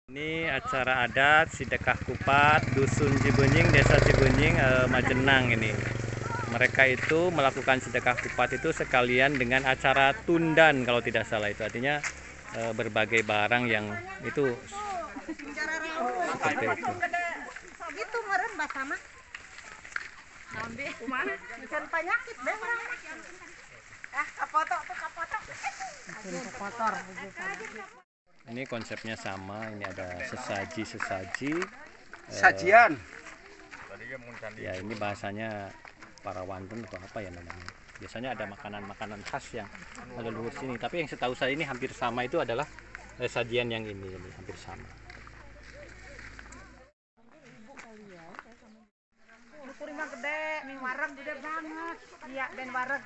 Ini acara adat Sidekah Kupat, Dusun Cibenying, Desa Cibenying, Majenang ini. Mereka itu melakukan Sedekah Kupat itu sekalian dengan acara tundan kalau tidak salah, itu artinya berbagai barang yang itu seperti itu. Gitu meren basama. Kumaha? Bukan penyakit deh. Kapoto tuh kapoto. Kotor. Ini konsepnya sama, ini ada sesaji. Sajian. Ya ini bahasanya para wantun atau apa ya namanya. Biasanya ada makanan-makanan khas yang ada luar sini. Tapi yang setahu saya ini hampir sama itu adalah sajian yang ini hampir sama. Kurima gede, nih wareg gede banget. Iya, dan wareg.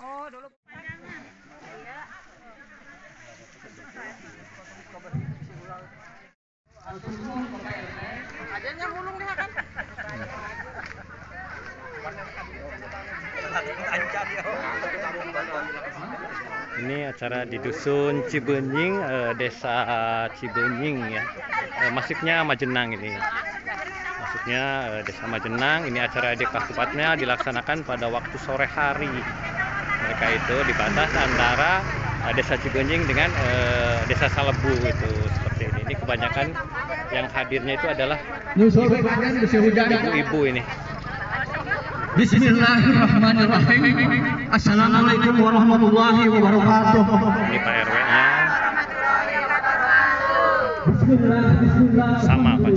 Oh, dulu. Iya. Adanya mulung deh kan. Ini acara di Dusun Cibenying, Desa Cibenying ya. Masuknya Majenang ini. Masuknya Desa Majenang. Ini acara Sedekah Kupatnya dilaksanakan pada waktu sore hari. Mereka itu di batas antara Desa Cibenying dengan Desa Salebu itu seperti ini. Ini kebanyakan yang hadirnya itu adalah ibu-ibu ini. Bismillahirrahmanirrahim. Assalamualaikum warahmatullahi wabarakatuh. Ini Pak RW-nya. Bismillah. Sama Pak.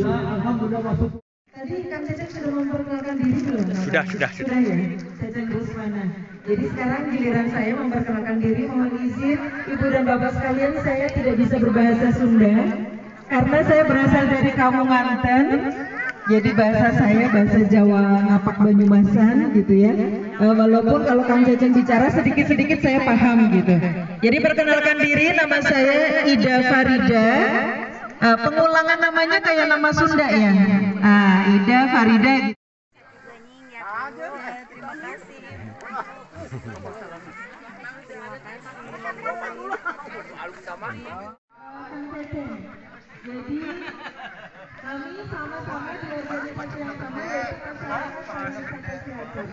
Tadi Kang Cecep sudah memperkenalkan diri belum? Sudah. Sudah ya, Cecep Rusmana. Jadi sekarang giliran saya memperkenalkan diri. Mohon izin Ibu dan Bapak sekalian, saya tidak bisa berbahasa Sunda karena saya berasal dari Kamunganten. Jadi bahasa saya bahasa Jawa Ngapak Banyumasan gitu ya. Walaupun kalau Kang Cecep bicara sedikit-sedikit saya paham gitu. Jadi perkenalkan diri, nama saya Ida Farida. Pengulangan namanya kayak nama Sunda ya. Ida Farida. Terima kasih. Jadi kami sama-sama di organisasi yang sama, yaitu Masyarakat Pariwisata Ciater.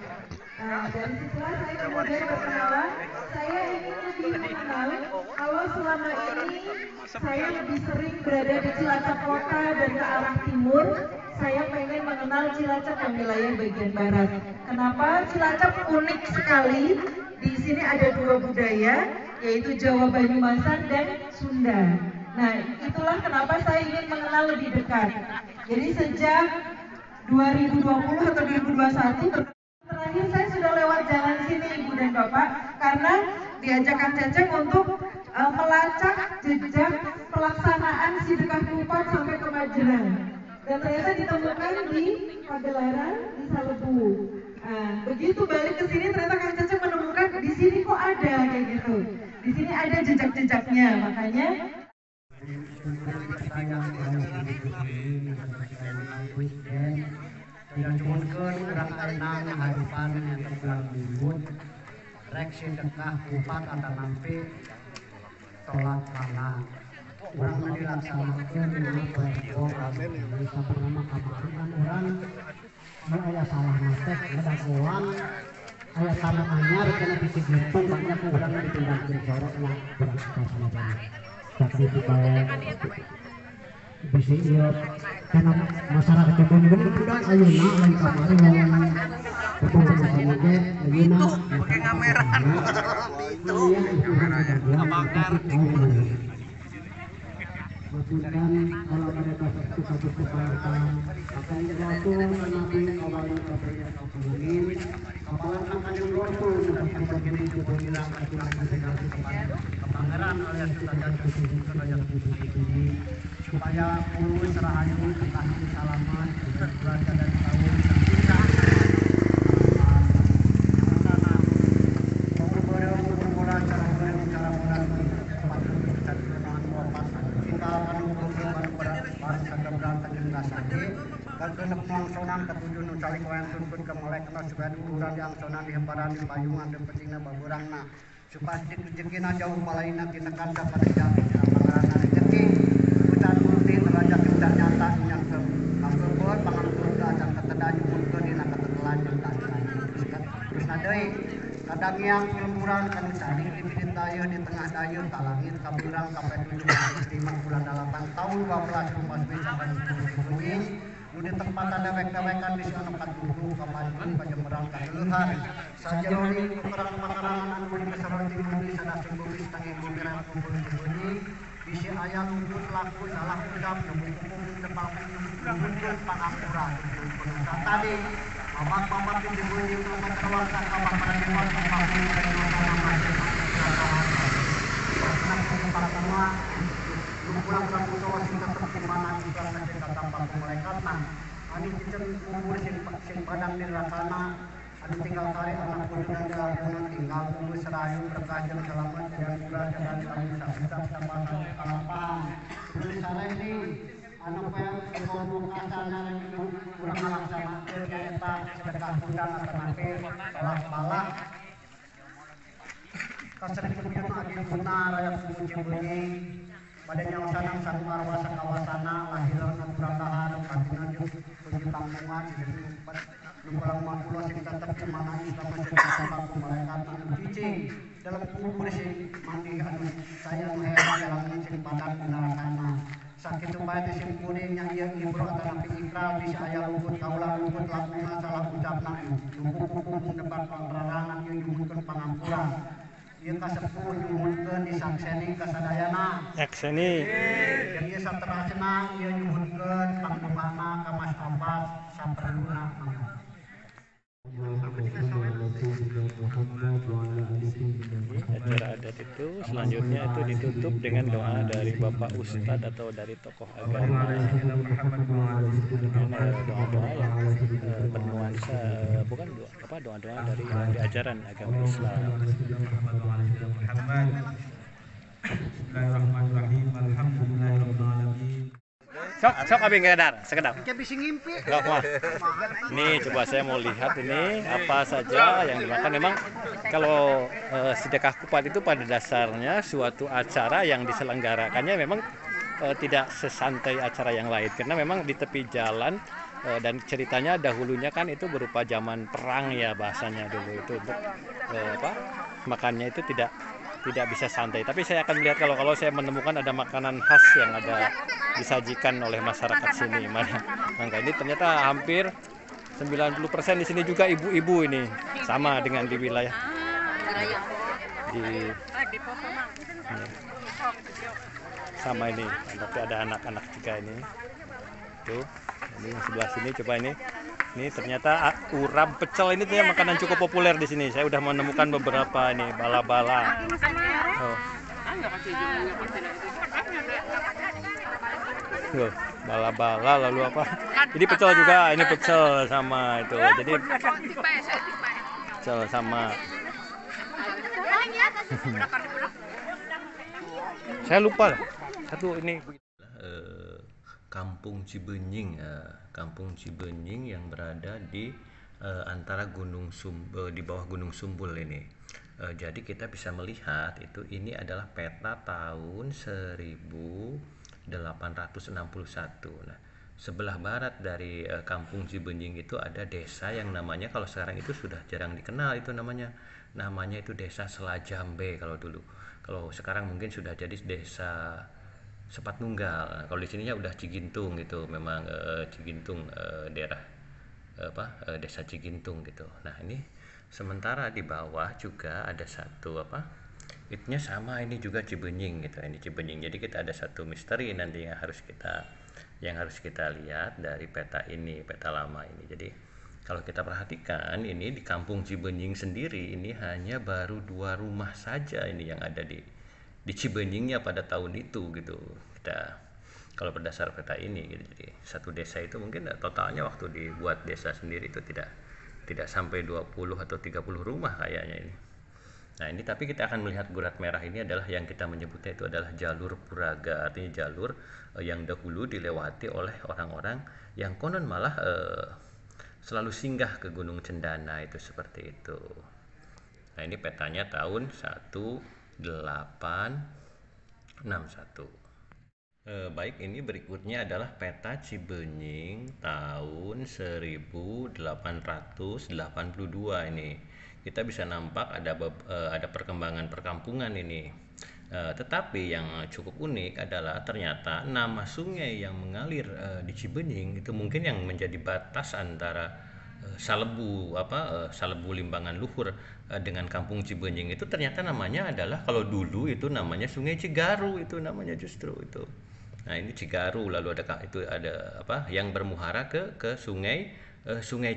Dari situlah saya kemudian berkenalan. Saya ingin lebih mengenal kalau selama ini saya lebih sering berada di Cilacap Kota dan ke arah timur. Saya pengen mengenal Cilacap yang wilayah bagian barat. Kenapa? Cilacap unik sekali. Di sini ada dua budaya, yaitu Jawa Banyumasan dan Sunda. Nah, itulah kenapa saya ingin mengenal lebih dekat. Jadi sejak 2020 atau 2021 terakhir saya sudah lewat jalan sini Ibu dan Bapak karena diajak Kang Cecep untuk melacak jejak pelaksanaan Sedekah Kupat sampai ke Majenang. Dan ternyata ditemukan di pagelaran di Salebu. Begitu balik ke sini ternyata Kang Cecep menemukan di sini kok ada kayak gitu. Di sini ada jejak-jejaknya, makanya tidak cuma orang tenang harapan yang terbilang ribut rek Sedekah Kupat antara nampi tolak kalah orang dilaksanakan dengan berkor sampai nama kemarin orang ayah salah natek ada golang ayah tanah anyar karena fisik lempeng banyak orang yang ditinggalkan soroknya orang suka sama tapi supaya bisa iya karena masyarakat Cibenying udah ayeuna lain kamari yang berkumpul sama ge ayeuna pakai kamera itu abakar maksudkan kalau mereka satu kegiatan akan waktu nanti kembali ke Cibenying apalagi akan waktu untuk begini juga bilang akan segala Pangeran alias Cibenying supaya urus rahayu kekasih salaman keluarga dan tahun cinta dan genep mangsonan ketujuh nucalik wayan tuntun kemelek supaya ukuran yang sonan di hemparan di payungan dan pentingnya baburangna supaya rezekina jauh palaina kita kan dapat jauh pangeran rezeki Dangiang pelemburan kanu tadi dipidin daya di tengah daya talangin kaburang sampai 7 bulan 8 tahun 12 rumah sampai 10 di tempat ada wek-wekan di sana 40 kapan Pajemerang Kageluhan saja oli kurang makanan anu di keseluruhan timur di sana simbolis tangi bumiran kumpul bunyi bisi ayam luput laku salah udap nyebut hukum depan nyebut pangapura tadi mamak di bunyi kelompat terwasa kapan pada depan tempat ini dari para semua pulang pulang Washington tetap mana juga saja kata Pak Malaikatan ani kita umur sing padang di rasana anu tinggal kari anak punya jalan tinggal tunggu serayu berkajang selamat dan pula dan bisa sama kalampahan terus sana ini anu yang ekonomi kasana kurang laksana kita sedekah gudang atau akhir balah kasih kemudian lagi benar rakyat suci bunyi pada nyawa sanang sang marwasa kawasana lahiran naturandahan kantinan juk puji pangmungan lumpulang makulo sing tetep kemanani sama sekitar bangku malaikat anu cicing dalam kubur sing mandi anu saya menghela dalam sing padan nerakana sakit bae di sing kuning yang ieu ibro atapi ikrar di saya luput kaula luput lakuna salah ucapna luput hukum debat pangrarangan yang nyuhunkeun pangampuran ieu kasepuh nyuhunkeun disangsening kasadayana Akseni jadi saterasna ieu nyuhunkeun pangdumana ka Mas Abbas saperluna acara adat itu selanjutnya itu ditutup dengan doa dari Bapak Ustadz atau dari tokoh agama dengan doa-doa yang bernuansa bukan doa-doa dari ajaran agama Islam. Bismillahirrahmanirrahim. Alhamdulillahirrahmanirrahim. Sok abing sekedar. Kayak bisa ngimpi. Enggak mah. Nih coba saya mau lihat ini apa saja yang dimakan. Memang kalau sedekah kupat itu pada dasarnya suatu acara yang diselenggarakannya memang tidak sesantai acara yang lain karena memang di tepi jalan dan ceritanya dahulunya kan itu berupa zaman perang ya bahasanya dulu itu untuk makannya itu tidak bisa santai. Tapi saya akan melihat kalau saya menemukan ada makanan khas yang ada disajikan oleh masyarakat sini. Maka ini ternyata hampir 90% di sini juga ibu-ibu ini sama dengan di wilayah di sama ini. Tapi ada anak-anak juga ini. Tuh, ini sebelah sini coba ini. Ini ternyata urap pecel ini tuh makanan cukup populer di sini. Saya udah menemukan beberapa ini bala-bala. Oh. Loh, bala-bala lalu apa? Ini pecel juga, ini pecel sama itu. Jadi pecel sama. Saya lupa lah. Satu ini Kampung Cibenying, Kampung Cibenying yang berada di antara di bawah Gunung Sumbul ini. Jadi kita bisa melihat itu ini adalah peta tahun 1861. Nah, sebelah barat dari Kampung Cibenying itu ada desa yang namanya kalau sekarang itu sudah jarang dikenal itu namanya itu Desa Selajambe kalau dulu. Kalau sekarang mungkin sudah jadi desa Sepatnunggal. Kalau di sininya udah Cigintung gitu, memang Cigintung daerah desa Cigintung gitu. Nah ini sementara di bawah juga ada satu itunya sama ini juga Cibenying gitu. Ini Cibenying. Jadi kita ada satu misteri nanti yang harus kita lihat dari peta ini, peta lama ini. Jadi kalau kita perhatikan ini di Kampung Cibenying sendiri ini hanya baru 2 rumah saja ini yang ada di Cibenyingnya pada tahun itu gitu. Kita kalau berdasar peta ini gitu. Jadi satu desa itu mungkin totalnya waktu dibuat desa sendiri itu tidak sampai 20 atau 30 rumah kayaknya ini. Nah ini tapi kita akan melihat gurat merah ini adalah yang kita menyebutnya itu adalah jalur Puraga, artinya jalur yang dahulu dilewati oleh orang-orang yang konon malah selalu singgah ke Gunung Cendana itu seperti itu. Nah ini petanya tahun 1861. Baik, ini berikutnya adalah peta Cibenying tahun 1882 ini. kita bisa nampak ada perkembangan perkampungan ini. Tetapi yang cukup unik adalah ternyata nama sungai yang mengalir di Cibenying itu mungkin yang menjadi batas antara Salebu Limbangan Luhur dengan Kampung Cibenying itu ternyata namanya adalah, kalau dulu itu namanya Sungai Cigaru, itu namanya justru itu. Nah, ini Cigaru, lalu ada yang bermuara ke Sungai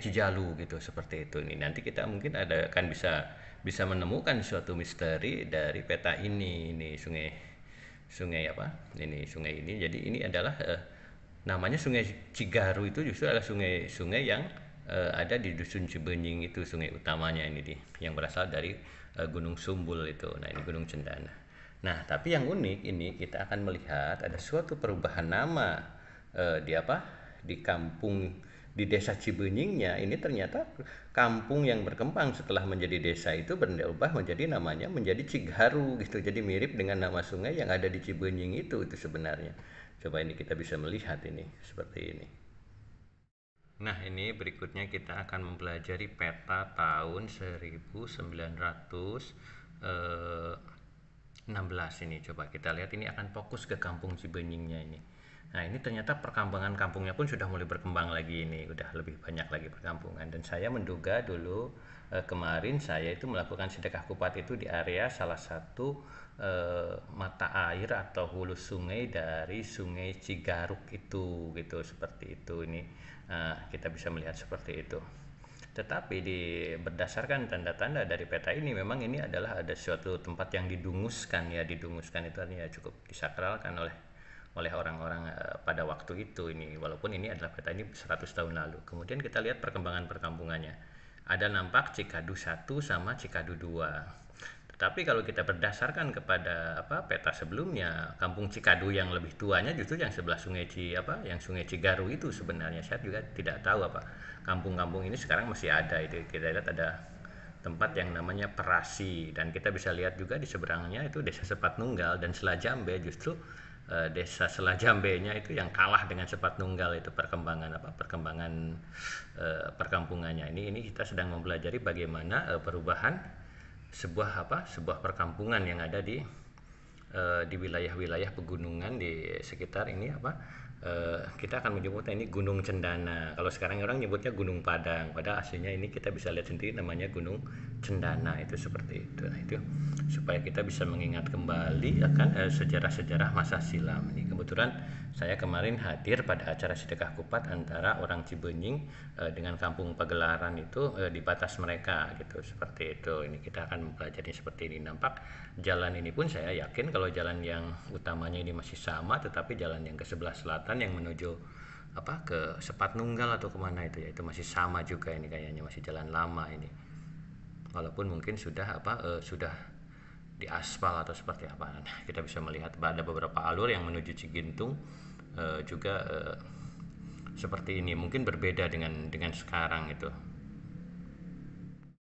Cijalu gitu, seperti itu. Ini nanti kita mungkin akan bisa menemukan suatu misteri dari peta ini sungai ini. Jadi ini adalah namanya Sungai Cigaru itu justru adalah sungai yang ada di Dusun Cibenying itu, sungai utamanya ini yang berasal dari Gunung Sumbul itu. Nah, ini Gunung Cendana. Nah, tapi yang unik ini kita akan melihat ada suatu perubahan nama di desa Cibenyingnya. Ini ternyata kampung yang berkembang setelah menjadi desa itu berubah namanya menjadi Cigaru gitu. Jadi mirip dengan nama sungai yang ada di Cibenying itu sebenarnya. Coba ini kita bisa melihat ini seperti ini. Nah, ini berikutnya kita akan mempelajari peta tahun 1916 ini. Coba kita lihat, ini akan fokus ke Kampung Cibenyingnya ini. Nah, ini ternyata perkampungan kampungnya pun sudah mulai berkembang lagi ini, udah lebih banyak lagi perkampungan. Dan saya menduga dulu kemarin saya itu melakukan sedekah kupat itu di area salah satu mata air atau hulu sungai dari Sungai Cigaruk itu gitu, seperti itu. Ini kita bisa melihat seperti itu. Tetapi berdasarkan tanda-tanda dari peta ini, memang ini adalah ada suatu tempat yang didunguskan itu artinya cukup disakralkan oleh orang-orang pada waktu itu ini, walaupun ini adalah peta ini 100 tahun lalu. Kemudian kita lihat perkembangan perkampungannya. Ada nampak Cikadu 1 sama Cikadu 2. Tetapi kalau kita berdasarkan kepada peta sebelumnya, Kampung Cikadu yang lebih tuanya justru yang sebelah yang Sungai Cigaru itu sebenarnya. Saya juga tidak tahu kampung-kampung ini sekarang masih ada itu. Kita lihat ada tempat yang namanya Perasi, dan kita bisa lihat juga di seberangnya itu Desa Sepatnunggal dan Selajambe. Justru Desa Selajambenya itu yang kalah dengan Sepatnunggal itu perkembangan perkampungannya. Ini kita sedang mempelajari bagaimana perubahan sebuah perkampungan yang ada di wilayah-wilayah pegunungan di sekitar ini kita akan menyebutnya ini Gunung Cendana. Kalau sekarang orang nyebutnya Gunung Padang, padahal aslinya ini kita bisa lihat sendiri namanya Gunung Cendana itu, seperti itu. Nah, itu supaya kita bisa mengingat kembali akan sejarah-sejarah masa silam. Ini kebetulan saya kemarin hadir pada acara sedekah kupat antara orang Cibenying dengan Kampung Pagelaran itu di batas mereka gitu, seperti itu. Ini kita akan mempelajari seperti ini. Nampak jalan ini pun saya yakin kalau jalan yang utamanya ini masih sama, tetapi jalan yang ke sebelah selatan yang menuju ke Sepatnunggal atau kemana itu ya, itu masih sama juga. Ini kayaknya masih jalan lama ini, walaupun mungkin sudah diaspal atau seperti apa. Nah, kita bisa melihat ada beberapa alur yang menuju Cigintung juga seperti ini, mungkin berbeda dengan sekarang itu.